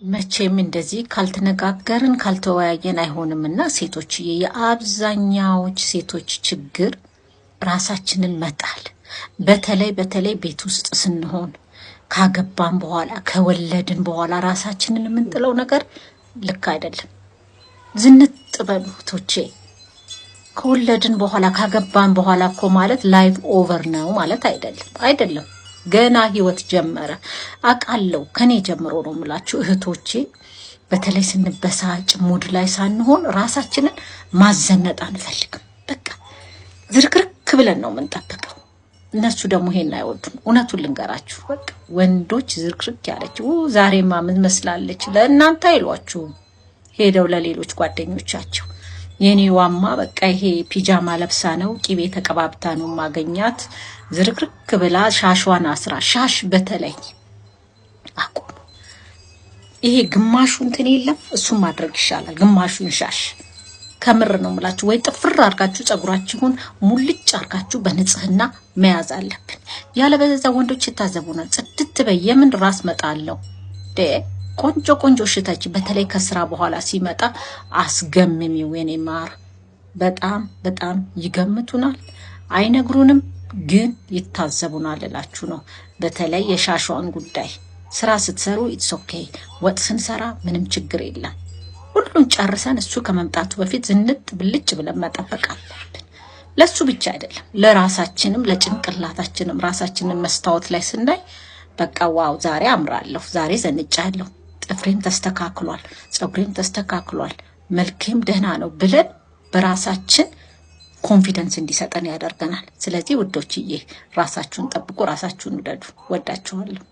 መቼም እንደዚህ ካልተነጋገርን ካልተወያየን አይሆንምና ሴቶችዬ፣ የአብዛኛዎች ሴቶች ችግር ራሳችንን መጣል። በተለይ ቤት ውስጥ ስንሆን ካገባን በኋላ ከወለድን በኋላ ራሳችንን የምንጥለው ነገር ልክ አይደለም። ዝንጥ በሉቶቼ። ከወለድን በኋላ ካገባን በኋላ እኮ ማለት ላይፍ ኦቨር ነው ማለት አይደለም። ገና ህይወት ጀመረ። አቃለው ከኔ ጀምሮ ነው የምላችሁ እህቶቼ። በተለይ ስንበሳጭ ሙድ ላይ ሳንሆን ራሳችንን ማዘነጥ አንፈልግም። በቃ ዝርክርክ ብለን ነው የምንጠብቀው። እነሱ ደግሞ ይሄን አይወዱም። እውነቱን ልንገራችሁ፣ በቃ ወንዶች ዝርክርክ ያለችው ዛሬማ ምን መስላለች ለእናንተ አይሏችሁም። ሄደው ለሌሎች ጓደኞቻቸው የኔዋማ በቃ ይሄ ፒጃማ ለብሳ ነው ቂቤ ተቀባብታ ነው ማገኛት፣ ዝርክርክ ብላ ሻሽዋን አስራ። ሻሽ በተለይ አቁሙ። ይሄ ግማሹ እንትን የለም እሱን ማድረግ ይሻላል። ግማሹን ሻሽ ከምር ነው የምላችሁ። ወይ ጥፍር አርጋችሁ ጸጉራችሁን ሙልጭ አርጋችሁ በንጽህና መያዝ አለብን። ያለበለዚያ ወንዶች ይታዘቡናል። ጽድት በይ የምን ራስ መጣለው ቆንጆ ሽታች። በተለይ ከስራ በኋላ ሲመጣ አስገምሚው የኔ ማር። በጣም ይገምቱናል፣ አይነግሩንም፣ ግን ይታዘቡናል እላችሁ ነው። በተለይ የሻሿን ጉዳይ ስራ ስትሰሩ ኢትስ ኦኬ። ወጥ ስንሰራ ምንም ችግር የለም። ሁሉን ጨርሰን እሱ ከመምጣቱ በፊት ዝንጥ ብልጭ ብለን መጠበቅ አለብን። ለሱ ብቻ አይደለም ለራሳችንም ለጭንቅላታችንም። ራሳችንን መስታወት ላይ ስናይ በቃ ዋው ዛሬ አምራለሁ፣ ዛሬ ዘንጫለሁ፣ ጥፍሬም ተስተካክሏል፣ ፀጉሬም ተስተካክሏል፣ መልኬም ደህና ነው ብለን በራሳችን ኮንፊደንስ እንዲሰጠን ያደርገናል። ስለዚህ ውዶችዬ ራሳችሁን ጠብቁ፣ ራሳችሁን ውደዱ። ወዳችኋለሁ።